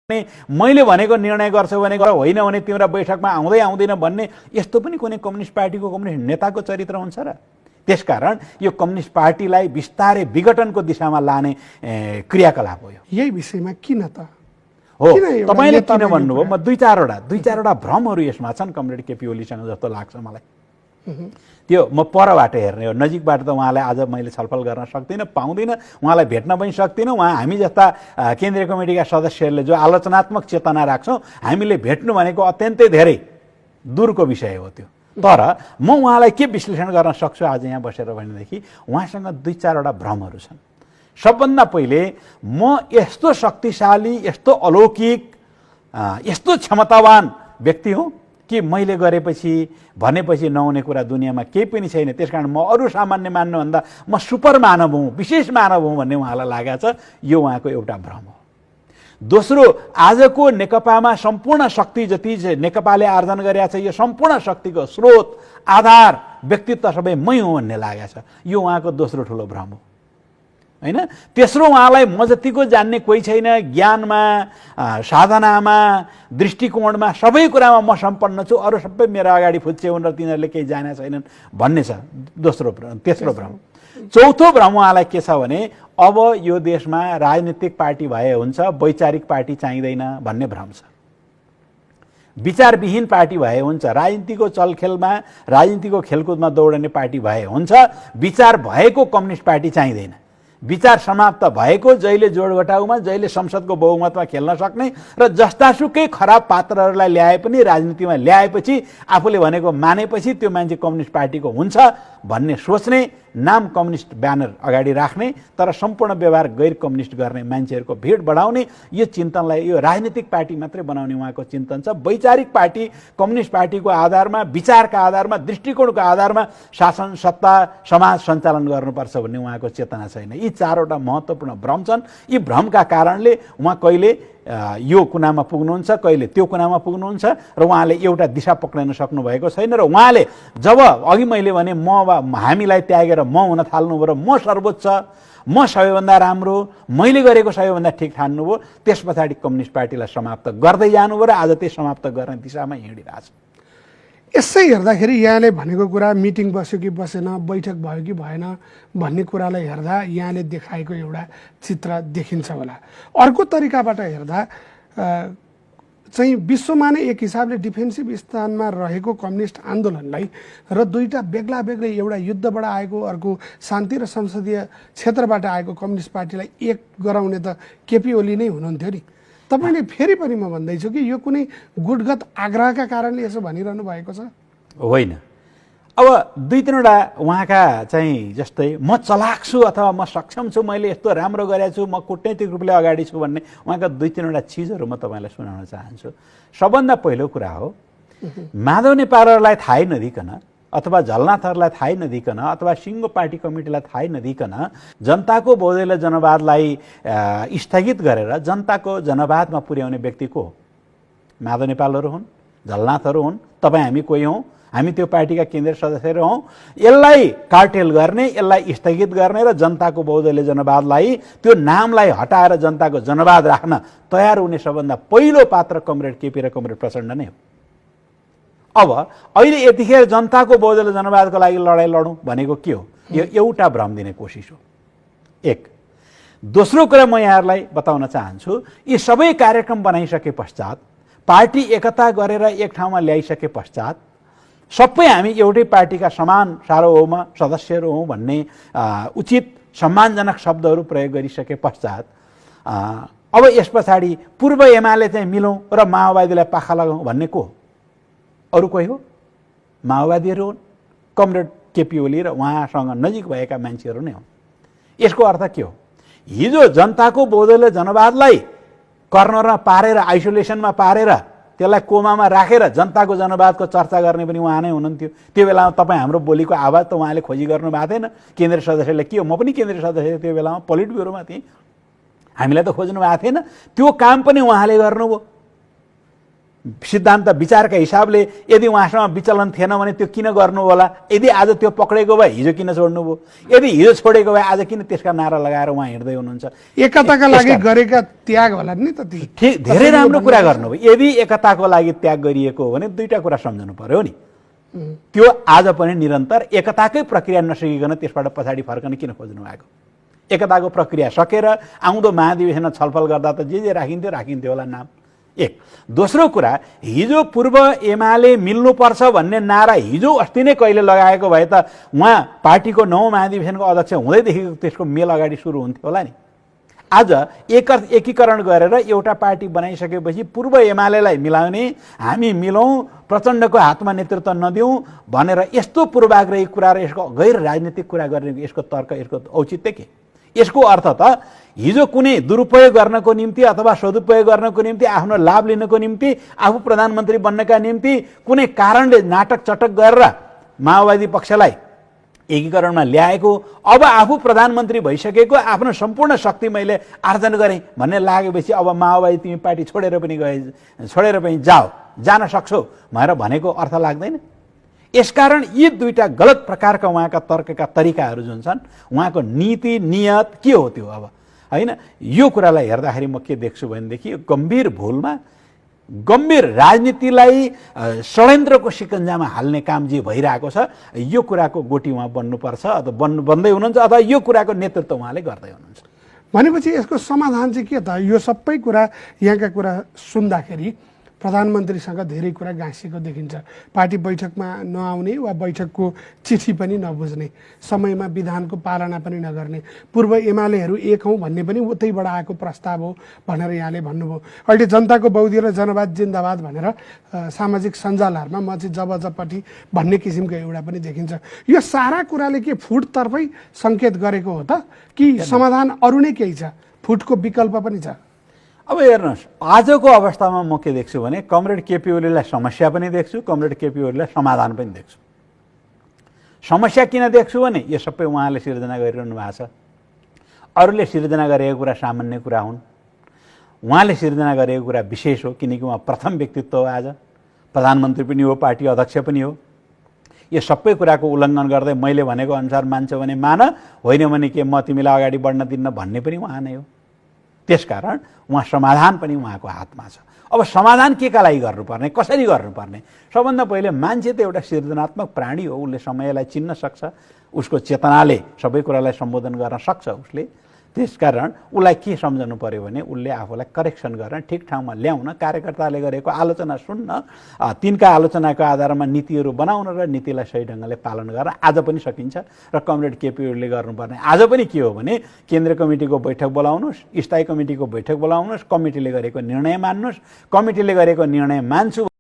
मैले भनेको निर्णय गर्छौ भने गर, होइन भने तिम्रो बैठकमा आउँदै आउँदैन भन्ने यस्तो पनि कुनै कम्युनिस्ट पार्टीको कम्युनिस्ट नेताको चरित्र हुन्छ र? त्यसकारण यो कम्युनिस्ट पार्टीलाई बिस्तारै विघटनको दिशामा लाने क्रियाकलाप हो। यही विषयमा किन त हो तपाईले किन भन्नुभयो? म दुई चारवटा भ्रमहरू यसमा छन् कमरेड केपी ओलीसँग जस्तो लाग्छ मलाई। त्यो म परबाट हेर्ने हो, नजिकबाट त उहाँलाई आज मैले छलफल गर्न सक्दिनँ, पाउँदिनँ, उहाँलाई भेट्न पनि सक्दिनँ। उहाँ हामी जस्ता केन्द्रीय कमिटीका सदस्यहरूले जो आलोचनात्मक चेतना राख्छौँ, हामीले भेट्नु भनेको अत्यन्तै धेरै दूरको विषय हो त्यो। तर म उहाँलाई के विश्लेषण गर्न सक्छु आज यहाँ बसेर भनेदेखि उहाँसँग दुई चारवटा भ्रमहरू छन्। सबभन्दा पहिले म यस्तो शक्तिशाली, यस्तो अलौकिक, यस्तो क्षमतावान व्यक्ति हुँ कि मैले गरेपछि भनेपछि नहुने कुरा दुनियाँमा केही पनि छैन, त्यसकारण म अरू सामान्य मान्नुभन्दा म सुपर मानव हुँ, विशेष मानव हुँ भन्ने उहाँलाई लागेको छ। यो उहाँको एउटा भ्रम हो। दोस्रो, आजको नेकपामा सम्पूर्ण शक्ति जति नेकपाले आर्जन गरेका छ, यो सम्पूर्ण शक्तिको स्रोत, आधार, व्यक्तित्व सबै मै हुँ भन्ने लागेको छ। यो उहाँको दोस्रो ठुलो भ्रम हो, हैन? तेस्रो, उहाँलाई म जतिको जान्ने कोही छैन, ज्ञानमा, साधनामा, दृष्टिकोणमा, सबै कुरामा म सम्पन्न छु, अरू सबै मेरो अगाडि फुच्चे हुन् र तिनीहरूले केही जाने छैनन् भन्ने छ तेस्रो भ्रम। चौथो भ्रम उहाँलाई के छ भने अब यो देशमा राजनीतिक पार्टी भए हुन्छ, वैचारिक पार्टी चाहिँदैन भन्ने भ्रम छ। विचारविहीन पार्टी भए हुन्छ, राजनीतिको चलखेलमा, राजनीतिको खेलकुदमा दौडने पार्टी भए हुन्छ, विचार भएको कम्युनिस्ट पार्टी चाहिँदैन। विचार समाप्त भएको, जहिले जोडघटाउमा, जहिले संसदको बहुमतमा खेल्न सक्ने र जस्तासुकै खराब पात्रहरूलाई ल्याए पनि राजनीतिमा ल्याएपछि आफूले भनेको मानेपछि त्यो मान्छे कम्युनिस्ट पार्टीको हुन्छ भन्ने सोच्ने, नाम कम्युनिस्ट ब्यानर अगाडि राख्ने तर सम्पूर्ण व्यवहार गैर कम्युनिस्ट गर्ने मान्छेहरूको भिड बढाउने, यो चिन्तनलाई यो राजनीतिक पार्टी मात्रै बनाउने उहाँको चिन्तन छ। वैचारिक पार्टी कम्युनिस्ट पार्टीको आधारमा, विचारका आधारमा, दृष्टिकोणको आधारमा शासन, सत्ता, समाज सञ्चालन गर्नुपर्छ भन्ने उहाँको चेतना छैन। यी चारवटा महत्त्वपूर्ण भ्रम छन्। यी भ्रमका कारणले उहाँ कहिले यो कुनामा पुग्नुहुन्छ, कहिले त्यो कुनामा पुग्नुहुन्छ र उहाँले एउटा दिशा पक्रिन सक्नु भएको छैन। र उहाँले जब अघि मैले भने हामीलाई त्यागेर म हुन थाल्नुभयो र म सर्वोच्च, म सबैभन्दा राम्रो, मैले गरेको सबैभन्दा ठिक ठान्नुभयो, त्यस पछाडि कम्युनिस्ट पार्टीलाई समाप्त गर्दै जानुभयो र आज त्यही समाप्त गर्ने दिशामा हिँडिरहेछ। यसै हेर्दाखेरि यहाँले भनेको कुरा मिटिङ बस्यो कि बसेन, बैठक भयो कि भएन भन्ने कुरालाई हेर्दा यहाँले देखाएको एउटा चित्र देखिन्छ होला। अर्को तरिकाबाट हेर्दा चाहिँ विश्वमा नै एक हिसाबले डिफेन्सिभ स्थानमा रहेको कम्युनिस्ट आन्दोलनलाई र दुईटा बेग्ला बेग्लै, एउटा युद्धबाट आएको, अर्को शान्ति र संसदीय क्षेत्रबाट आएको कम्युनिस्ट पार्टीलाई एक गराउने त केपी ओली नै हुनुहुन्थ्यो नि। तपाईँले फेरि पनि म भन्दैछु कि यो कुनै गुटगत आग्रहका कारणले यसो भनिरहनु भएको छ? होइन। अब दुई तिनवटा उहाँका चाहिँ जस्तै म चलाक छु अथवा म सक्षम छु, मैले यस्तो राम्रो गरेको छु, म कूटनैतिक रूपले अगाडि छु भन्ने उहाँका दुई तिनवटा चिजहरू म तपाईँलाई सुनाउन चाहन्छु। सबभन्दा पहिलो कुरा हो, माधव नेपालहरूलाई थाहै नदिकन अथवा झलनाथहरूलाई थाहै नदिकन अथवा सिङ्गो पार्टी कमिटीलाई थाहै नदिकन जनताको बौद्धिक जनवादलाई स्थगित गरेर जनताको जनवादमा पुर्याउने व्यक्ति को हो? माधव नेपालहरू हुन्, झलनाथहरू हुन्, तपाईँ हामी कोही हौँ, हामी त्यो पार्टीका केन्द्रीय सदस्यहरू हौँ। यसलाई कार्टेल गर्ने, यसलाई स्थगित गर्ने र जनताको बौद्धिक जनवादलाई, त्यो नामलाई हटाएर जनताको जनवाद राख्न तयार हुने सबभन्दा पहिलो पात्र कमरेड केपी र कमरेड प्रचण्ड नै हो। अब अहिले यतिखेर जनताको बौद्धिक जनवादको लागि लडाइँ लडौँ भनेको के हो? यो एउटा भ्रम दिने कोसिस हो, एक। दोस्रो कुरा म यहाँहरूलाई बताउन चाहन्छु, यी सबै कार्यक्रम बनाइसके पश्चात, पार्टी एकता गरेर एक ठाउँमा ल्याइसके पश्चात, सबै हामी एउटै पार्टीका समान सार्वभौम सदस्यहरू हौँ भन्ने उचित सम्मानजनक शब्दहरू प्रयोग गरिसके पश्चात अब यस पछाडि पूर्व एमाले चाहिँ मिलौँ र माओवादीलाई पाखा लगाउँ भन्ने को हो? अरू कोही हो? माओवादीहरू हुन्, कमरेड केपी ओली र उहाँसँग नजिक भएका मान्छेहरू नै हुन्। यसको अर्थ के हो? हिजो जनताको बौद्धिक जनवादलाई कर्नरमा पारेर, आइसोलेसनमा पारेर, त्यसलाई कोमामा राखेर जनताको जनवादको चर्चा गर्ने पनि उहाँ नै हुनुहुन्थ्यो। त्यो बेलामा तपाईँ हाम्रो बोलीको आवाज त उहाँले खोजी गर्नु भएको थिएन। केन्द्रीय सदस्यले के हो, म पनि केन्द्रीय सदस्य त्यो बेलामा पोलिट ब्युरोमा थिएँ, हामीलाई त खोज्नु भएको थिएन। त्यो काम पनि उहाँले गर्नुभयो। सिद्धान्त विचारका हिसाबले यदि उहाँसँग विचलन थिएन भने त्यो किन गर्नु होला, यदि आज त्यो पक्रेको भए हिजो किन छोड्नुभयो, यदि हिजो छोडेको भए आज किन त्यसका नारा लगाएर उहाँ हिँड्दै हुनुहुन्छ। एकताका लागि गरेका त्याग होला नि त ती। ठिक, धेरै राम्रो कुरा गर्नुभयो। यदि एकताको लागि त्याग गरिएको हो भने दुईटा कुरा सम्झनु पर्यो नि, त्यो आज पनि निरन्तर एकताकै प्रक्रिया नसकिकन त्यसबाट पछाडि फर्कन किन खोज्नु भएको। एकताको प्रक्रिया सकेर आउँदो महाधिवेशनमा छलफल गर्दा त जे राखिन्थ्यो होला नाम। एक। दोस्रो कुरा, हिजो पूर्व एमाले मिल्नुपर्छ भन्ने नारा हिजो अस्ति नै कहिले लगाएको भए त उहाँ पार्टीको 9औं महाधिवेशनको अध्यक्ष हुँदैदेखि त्यसको मेल अगाडि सुरु हुन्थ्यो होला नि। आज एकीकरण गरेर एउटा पार्टी बनाइसकेपछि पूर्व एमालेलाई मिलाउने, हामी मिलौँ, प्रचण्डको हातमा नेतृत्व नदिउँ भनेर यस्तो पूर्वाग्रही कुरा र यसको गैर राजनीतिक कुरा गर्ने यसको तर्क, यसको औचित्य के? यसको अर्थ त हिजो कुनै दुरुपयोग गर्नको निम्ति अथवा सदुपयोग गर्नको निम्ति, आफ्नो लाभ लिनको निम्ति, आफू प्रधानमन्त्री बन्नका निम्ति कुनै कारणले नाटक चटक गरेर माओवादी पक्षलाई एकीकरणमा ल्याएको, अब आफू प्रधानमन्त्री भइसकेको, आफ्नो सम्पूर्ण शक्ति मैले आर्जन गरेँ भन्ने लागेपछि अब माओवादी तिमी पार्टी छोडेर पनि जान सक्छौ भनेको अर्थ लाग्दैन। यसकारण यी दुईटा गलत प्रकारका उहाँका तर्कका तरिकाहरू जुन छन्, उहाँको नीति नियत के हो त्यो अब होइन। यो कुरालाई हेर्दाखेरि म के देख्छु भनेदेखि गम्भीर भुलमा, गम्भीर राजनीतिलाई षड्यन्त्रको सिकन्जामा हाल्ने काम जे भइरहेको छ, यो कुराको गोटी उहाँ बन्नुपर्छ अथवा बन्दै हुनुहुन्छ अथवा यो कुराको नेतृत्व उहाँले गर्दै हुनुहुन्छ। भनेपछि यसको समाधान चाहिँ के त? यो सबै कुरा यहाँका कुरा सुन्दाखेरि प्रधानमन्त्रीसँग धेरै कुरा गाँसिएको देखिन्छ। पार्टी बैठकमा नआउने वा बैठकको चिठी पनि नबुझ्ने, समयमा विधानको पालना पनि नगर्ने, पूर्व एमालेहरू एक हौँ भन्ने पनि उतैबाट आएको प्रस्ताव हो भनेर यहाँले भन्नुभयो। अहिले जनताको बौद्धिक र जनवाद जिन्दाबाद भनेर सामाजिक सञ्जालहरूमा म चाहिँ जबजपट्टि भन्ने किसिमको एउटा पनि देखिन्छ। यो सारा कुराले के फुटतर्फै सङ्केत गरेको हो त कि समाधान अरू नै केही छ, फुटको विकल्प पनि छ? अब हेर्नुहोस्, आजको अवस्थामा म के देख्छु भने कमरेड केपी ओलीलाई समस्या पनि देख्छु, कमरेड केपी ओलीलाई समाधान पनि देख्छु। समस्या किन देख्छु भने यो सबै उहाँले सिर्जना गरिरहनु भएको छ। अरूले सिर्जना गरेको कुरा सामान्य कुरा हुन्, उहाँले सिर्जना गरेको कुरा विशेष हो, किनकि उहाँ प्रथम व्यक्तित्व हो, आज प्रधानमन्त्री पनि हो, पार्टी अध्यक्ष पनि हो। यो सबै कुराको उल्लङ्घन गर्दै मैले भनेको अनुसार मान्छौ भने मान, होइन भने के म तिमीलाई अगाडि बढ्न दिन्न भन्ने पनि उहाँ नै हो। त्यसकारण उहाँ समाधान पनि उहाँको हातमा छ। अब समाधान के का लागि गर्नुपर्ने, कसरी गर्नुपर्ने? सबभन्दा पहिले मान्छे त एउटा सृजनात्मक प्राणी हो, उसले समयलाई चिन्न सक्छ, उसको चेतनाले सबै कुरालाई सम्बोधन गर्न सक्छ उसले। त्यसकारण उसलाई के सम्झनु पर्यो भने उसले आफूलाई करेक्सन गर्न, ठिक ठाउँमा ल्याउन, कार्यकर्ताले गरेको आलोचना सुन्न, तिनका आलोचनाको आधारमा नीतिहरू बनाउन र नीतिलाई सही ढङ्गले पालन गर्न आज पनि सकिन्छ। र कमरेड केपी ओलीले गर्नुपर्ने आज पनि के हो भने केन्द्रीय कमिटीको बैठक बोलाउनुहोस्, स्थायी कमिटीको बैठक बोलाउनुहोस्, कमिटीले गरेको निर्णय मान्नुहोस्, कमिटीले गरेको निर्णय मान्छु